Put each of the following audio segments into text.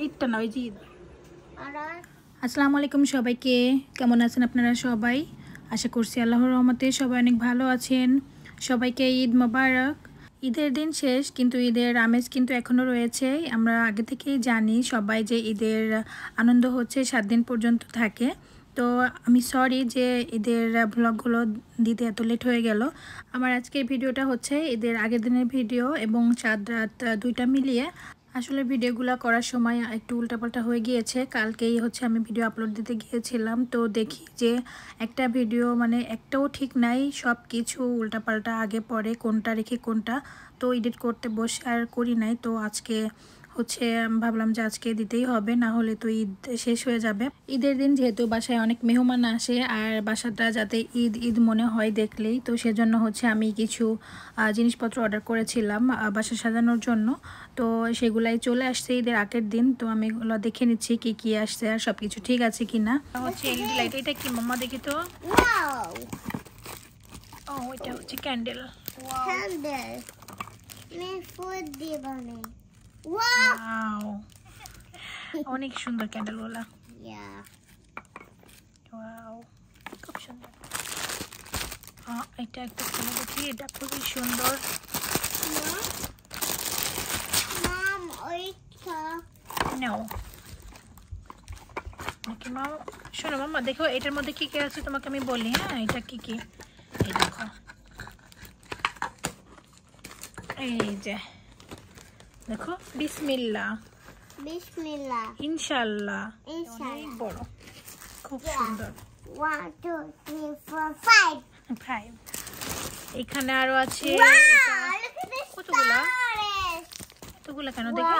ইটটা না ওই যে আসসালামু আলাইকুম সবাইকে, কেমন আছেন আপনারা সবাই? আশা করছি আল্লাহর রহমতে সবাই অনেক ভালো আছেন। সবাইকে ঈদ মোবারক। ঈদের দিন শেষ, কিন্তু ঈদের আমেজ কিন্তু এখনও রয়েছে। আমরা আগে থেকেই জানি সবাই যে ঈদের আনন্দ হচ্ছে 7 দিন পর্যন্ত থাকে। তো আমি সরি যে ঈদের ব্লগগুলো দিতে এত লেট হয়ে গেল। আমার আজকের ভিডিওটা হচ্ছে ঈদের আগের দিনের ভিডিও এবং চাঁদ রাত দুইটা মিলিয়ে। আসলে ভিডিওগুলো করার সময় একটু উল্টাপাল্টা হয়ে গিয়েছে। কালকেই হচ্ছে আমি ভিডিও আপলোড দিতে গিয়েছিলাম, তো দেখি যে একটা ভিডিও মানে একটাও ঠিক নাই, সব কিছু উল্টাপাল্টা আগে পরে কোনটা রেখে কোনটা। তো এডিট করতে বসে আর করি নাই। তো আজকে হচ্ছে ভাবলাম যে আজকে দিতেই হবে, না হলে তো ঈদ শেষ হয়ে যাবে। ঈদের দিন যেহেতু বাসায় অনেক মেহমান আসে আর বাসাটা যাতে ঈদ ঈদ মনে হয় দেখলেই, তো সেজন্য হচ্ছে আমি কিছু জিনিসপত্র অর্ডার করেছিলাম বাসা সাজানোর জন্য। তো সেগুলাই চলে আসছে ঈদের আগের দিন। তো আমি এগুলো দেখে নিচ্ছি কি কি আসছে আর সব কিছু ঠিক আছে কিনা। হচ্ছে এলইডি লাইট। এটা কি মাম্মা দেখি তো? ও এটা হচ্ছে ক্যান্ডেল। ওয়াও, অনেক সুন্দর ক্যান্ডেলগুলা। ওয়াও, খুব সুন্দর। এটা একটা খুলে দেখি, এটা খুবই সুন্দর। শোনো মাম্মা, দেখো এটার মধ্যে কি কি আছে তোমাকে আমি বলি। হ্যাঁ, এটা কি কি এই দেখো, এই যে দেখো, বিসমিল্লাহ বিসমিল্লাহ, ইনশাআল্লাহ, অনেক বড়, খুব সুন্দর। 1 2 3 4 5 এখানে আরো আছে কতগুলা, এতগুলা কেন দেখি।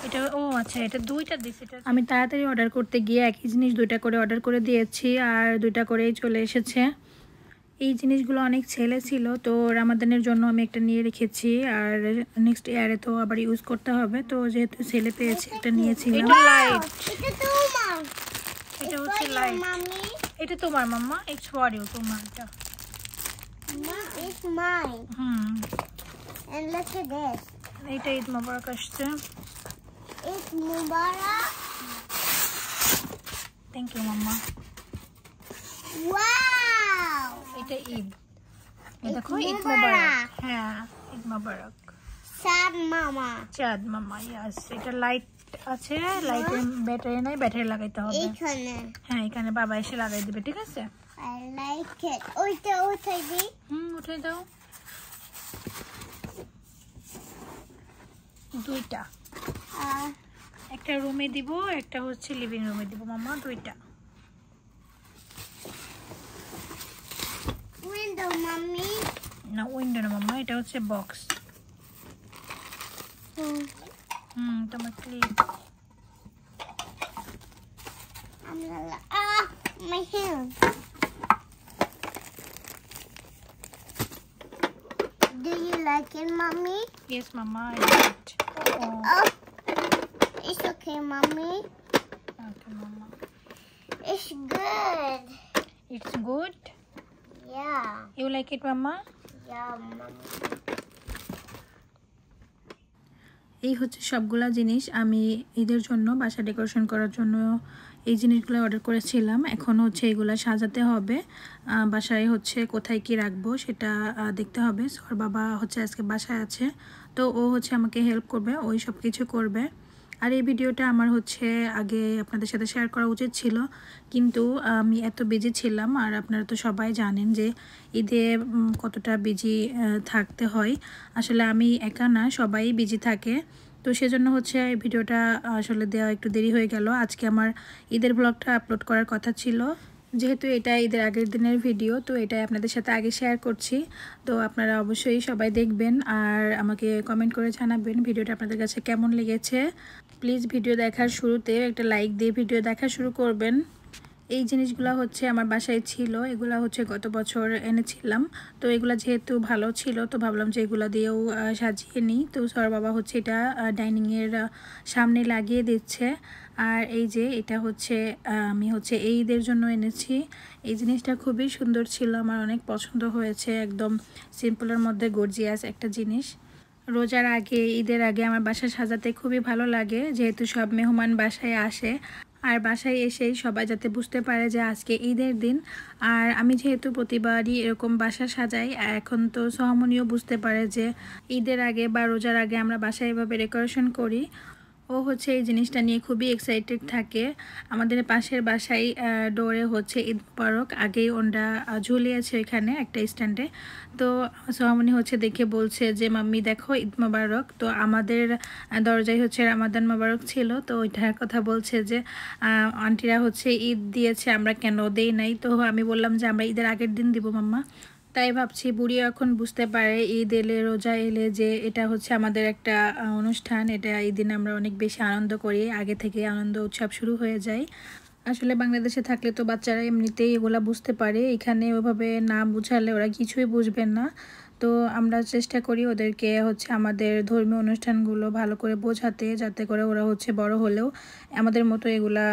এটা ও আচ্ছা, এটা দুইটা দিছি। আমি তাড়াতাড়ি অর্ডার করতে গিয়ে একই জিনিস দুইটা করে অর্ডার করে দিয়েছি আর দুইটা করেই চলে এসেছে। এই জিনিসগুলো অনেক ছেলে ছিল, তো রামাদানের জন্য আমি একটা নিয়ে রেখেছি আর নেক্সট ইয়ারে তো আবার ইউজ করতে হবে। তো যেহেতু ছেলে পেয়েছি একটা নিয়েছিলাম। এটা লাইট, এটা হচ্ছে লাইট। এটা তোমার মাম্মা, ইটস ফর ইউ, তোমারটা। It's mine. And look at this. এটা ঈদ মোবারক আসছে। Eid Mubarak. Thank you mamma. Wow. এটা ঈদ, এই দেখো ঈদ মোবারক। হ্যাঁ, ঈদ মোবারক। চাঁদ মামা, চাঁদ মামা, ইয়াস। এটা লাইট আছে, লাইটের ব্যাটারি নাই, ব্যাটারি লাগাইতে হবে এখানে। হ্যাঁ, এখানে বাবা এসে লাগাই দিবে, ঠিক আছে? I like it. ওইটা উঠাই দিই। উঠাই দাও। দুইটা, একটা রুমে দিব, একটা হচ্ছে লিভিং রুমে দিব মামা, দুইটা। উইন্ডো মাম্মি, না উইন্ডো না মামা, এটা হচ্ছে বক্স। তোমার clip. my hand. Do you like it, mommy? Yes mama, I like it. Oh, it's okay, mommy. Okay mama, It's good. it's good. Yeah. You like it mama? Yeah, mommy. এই হচ্ছে সবগুলা জিনিস আমি ঈদের জন্য বাসা decoration করার জন্য এই জিনিসগুলো অর্ডার করেছিলাম। এখন হচ্ছে এগুলা সাজাতে হবে, বাসায় হচ্ছে কোথায় কি রাখবো সেটা দেখতে হবে। ওর বাবা হচ্ছে আজকে বাসায় আছে, তো ও হচ্ছে আমাকে হেল্প করবে, ওই সব কিছু করবে। আর এই ভিডিওটা আমার হচ্ছে আগে আপনাদের সাথে শেয়ার করা উচিত ছিল, কিন্তু আমি এত বিজি ছিলাম। আর আপনারা তো সবাই জানেন যে ঈদে কতটা বিজি থাকতে হয়। আসলে আমি একা না, সবাই বিজি থাকে। তো সেজন্য হচ্ছে এই ভিডিওটা আসলে দেওয়া একটু দেরি হয়ে গেল। আজকে আমার ঈদের ব্লগটা আপলোড করার কথা ছিল, যেহেতু এটা ঈদের আগের দিনের ভিডিও, তো এটাই আপনাদের সাথে আগে শেয়ার করছি। তো আপনারা অবশ্যই সবাই দেখবেন আর আমাকে কমেন্ট করে জানাবেন ভিডিওটা আপনাদের কাছে কেমন লেগেছে। প্লিজ ভিডিও দেখার শুরুতে একটা লাইক দিয়ে ভিডিও দেখা শুরু করবেন। এই জিনিসগুলো হচ্ছে আমার বাসায় ছিল, এগুলা হচ্ছে গত বছর এনেছিলাম। তো এগুলা যেহেতু ভালো ছিল, তো ভাবলাম যে এগুলা দিয়েও সাজিয়ে নিই। তো সর বাবা হচ্ছে এটা ডাইনিংয়ের সামনে লাগিয়ে দিচ্ছে। আর এই যে এটা হচ্ছে আমি হচ্ছে এই ঈদের জন্য এনেছি। এই জিনিসটা খুবই সুন্দর ছিল, আমার অনেক পছন্দ হয়েছে। একদম সিম্পলের মধ্যে গর্জিয়াস একটা জিনিস। রোজার আগে, ঈদের আগে আমার বাসা সাজাতে খুবই ভালো লাগে, যেহেতু সব মেহমান বাসায় আসে। আর বাসায় এসেই সবাই যাতে বুঝতে পারে যে আজকে ঈদের দিন। আর আমি যেহেতু প্রতিবারই এরকম বাসা সাজাই, এখন তো সোহামনিও বুঝতে পারে যে ঈদের আগে বা রোজার আগে আমরা বাসায় এভাবে ডেকোরেশন করি। ও হচ্ছে এই জিনিসটা নিয়ে খুবই এক্সাইটেড থাকে। আমাদের পাশের বাসায় ডোরে হচ্ছে ঈদ মুবারক আগেই ওনরা ঝুলিয়েছে এখানে একটা স্ট্যান্ডে। তো সোহামনি হচ্ছে দেখে বলছে যে মাম্মি দেখো ঈদ মুবারক। তো আমাদের দরজায় হচ্ছে রামাদান মুবারক ছিল, তো ওইটার কথা বলছে যে আন্টিরা হচ্ছে ঈদ দিয়েছে, আমরা কেন দেই নাই। তো আমি বললাম যে আমরা ঈদের আগের দিন দিব মাম্মা। তাই ভাবছি বুড়িও এখন বুঝতে পারে ঈদ এলে, রোজা এলে, যে এটা হচ্ছে আমাদের একটা অনুষ্ঠান। এটা এই দিন আমরা অনেক বেশি আনন্দ করি, আগে থেকে আনন্দ উৎসব শুরু হয়ে যায়। আসলে বাংলাদেশে থাকলে তো বাচ্চারা এমনিতেই এগুলা বুঝতে পারে, এখানে ওইভাবে না বুঝালে ওরা কিছুই বুঝবেন না। তো আমরা চেষ্টা করি ওদেরকে হচ্ছে আমাদের ধর্মীয় অনুষ্ঠানগুলো ভালো করে বোঝাতে, যাতে করে ওরা হচ্ছে বড় হলেও আমাদের মতো এগুলা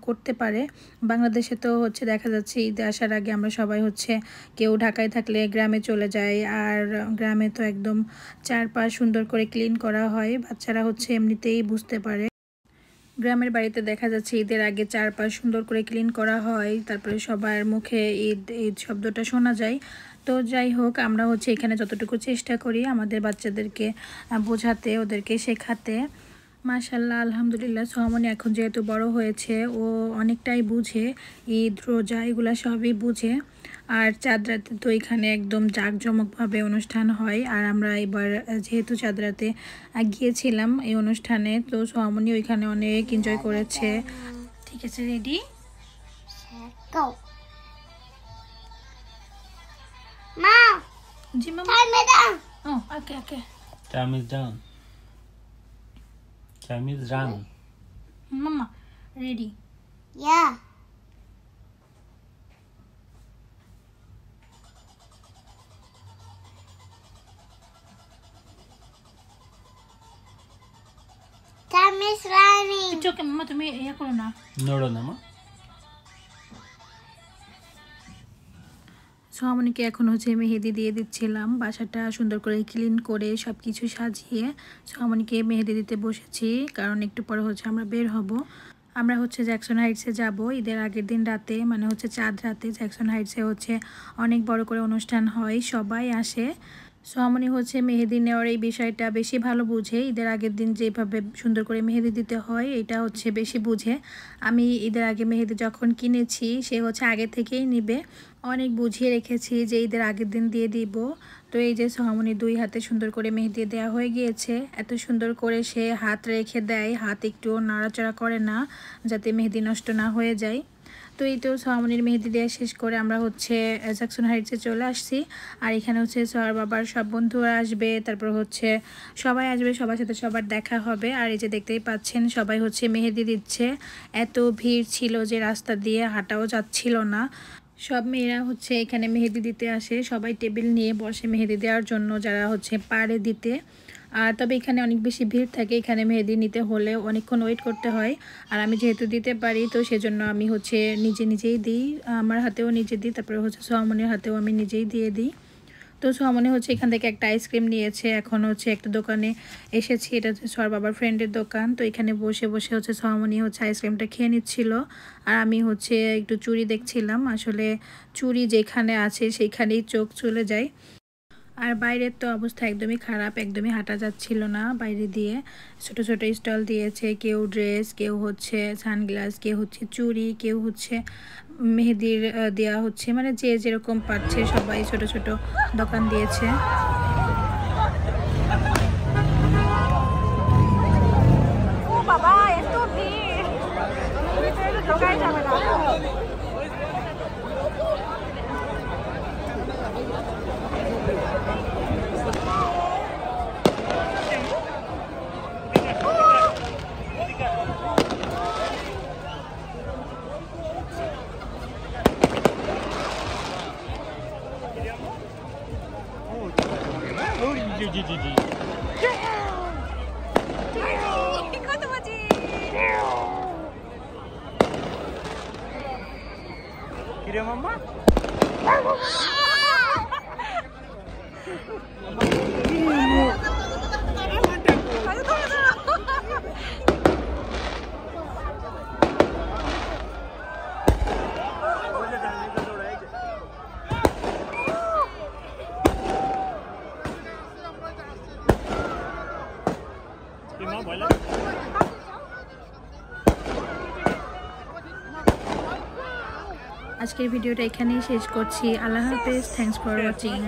করতে পারে। বাংলাদেশে তো হচ্ছে দেখা যাচ্ছে ঈদে আসার আগে আমরা সবাই হচ্ছে কেউ ঢাকায় থাকলে গ্রামে চলে যায়, আর গ্রামে তো একদম চারপাশ সুন্দর করে ক্লিন করা হয়, বাচ্চারা হচ্ছে এমনিতেই বুঝতে পারে। গ্রামের বাড়িতে দেখা যাচ্ছে ঈদের আগে চারপাশ সুন্দর করে ক্লিন করা হয়, তারপরে সবার মুখে ঈদ ঈদ শব্দটা শোনা যায়। তো যাই হোক, আমরা হচ্ছে এখানে যতটুকু চেষ্টা করি আমাদের বাচ্চাদেরকে বোঝাতে, ওদেরকে শেখাতে। মাশাআল্লাহ, আলহামদুলিল্লাহ, সোহামনি এখন যেহেতু বড় হয়েছে ও অনেকটাই বুঝে, ঈদ রোজা এগুলা সবই বুঝে। আর চাঁদ রাতে তো এখানে একদম জাঁকজমকভাবে অনুষ্ঠান হয়। আর আমরা এবার যেহেতু চাঁদ রাতে গিয়েছিলাম এই অনুষ্ঠানে, তো সোহামনি ওইখানে অনেক এনজয় করেছে। ঠিক আছে, রেডি, Go. Ma, জি মামা। time it down. ও okay okay, Time is done. Time is done. মামা ready. Yeah. Time is running. Okay মামা, তুমি ইয়ে করো না। নড়ো না মা। সোহামনিকে এখন হচ্ছে মেহেদি দিয়ে দিচ্ছিলাম, বাসাটা সুন্দর করে ক্লিন করে সব কিছু সাজিয়ে সোহামনিকে মেহেদি দিতে বসেছি, কারণ একটু পরে হচ্ছে আমরা বের হব। আমরা হচ্ছে জ্যাকসন হাইটসে যাব ঈদের আগের দিন রাতে, মানে হচ্ছে চাঁদ রাতে। জ্যাকসন হাইটসে হচ্ছে অনেক বড় করে অনুষ্ঠান হয়, সবাই আসে। সোহামনি হচ্ছে মেহেদি নেওয়ার এই বিষয়টা বেশি ভালো বুঝে, ঈদের আগের দিন যেভাবে সুন্দর করে মেহেদি দিতে হয় এটা হচ্ছে বেশি বুঝে। আমি ঈদের আগে মেহেদি যখন কিনেছি, সে হচ্ছে আগে থেকেই নিবে, অনেক বুঝিয়ে রেখেছি যে ঈদের আগের দিন দিয়ে দিব। তো এই যে সোহামনি 2 হাতে সুন্দর করে মেহেদি দেওয়া হয়ে গিয়েছে। এত সুন্দর করে সে হাত রেখে দেয়, হাত একটুও নাড়াচাড়া করে না, যাতে মেহেদি নষ্ট না হয়ে যায়। তো এই তো সোহামনির মেহেদি দেওয়া শেষ করে আমরা হচ্ছে জ্যাকসন হাইটসে চলে আসছি। আর এখানে হচ্ছে সোহার বাবার সব বন্ধুরা আসবে, তারপর হচ্ছে সবাই আসবে, সবার সাথে সবার দেখা হবে। আর এই যে দেখতেই পাচ্ছেন সবাই হচ্ছে মেহেদি দিচ্ছে। এত ভিড় ছিল যে রাস্তা দিয়ে হাঁটাও যাচ্ছিল না। সব মেয়েরা হচ্ছে এখানে মেহেদি দিতে আসে, সবাই টেবিল নিয়ে বসে মেহেদি দেওয়ার জন্য, যারা হচ্ছে পারে দিতে। আর তবে এখানে অনেক বেশি ভিড় থাকে, এখানে মেহেদি নিতে হলে অনেকক্ষণ ওয়েট করতে হয়। আর আমি যেহেতু দিতে পারি, তো সেজন্য আমি হচ্ছে নিজেই দিই, আমার হাতেও নিজে দিই, তারপরে হচ্ছে সোহামনির হাতেও আমি নিজেই দিয়ে দিই। তো সোহামনি হচ্ছে এখান থেকে একটা আইসক্রিম নিয়েছে, এখন হচ্ছে একটা দোকানে এসেছি, এটা হচ্ছে সোহার বাবার ফ্রেন্ডের দোকান। তো এখানে বসে বসে হচ্ছে সোহামনি হচ্ছে আইসক্রিমটা খেয়ে নিচ্ছিল, আর আমি হচ্ছে একটু চুড়ি দেখছিলাম। আসলে চুড়ি যেখানে আছে সেইখানেই চোখ চলে যায়। আর বাইরের তো অবস্থা একদমই খারাপ, একদমই হাঁটা যাচ্ছিল না বাইরে দিয়ে। ছোট ছোট স্টল দিয়েছে, কেউ ড্রেস, কেউ হচ্ছে সানগ্লাস, কেউ হচ্ছে চুড়ি, কেউ হচ্ছে মেহেদির দেওয়া হচ্ছে, মানে যে যেরকম পাচ্ছে সবাই ছোট ছোট দোকান দিয়েছে। বাবা এত ভিড়, ভিতরে ঢোকাই যাবে না। জি। কত বাজে? কিরে মাম্মা আজকের ভিডিওটা এখানেই শেষ করছি। আল্লাহ হাফেজ। Thanks for watching.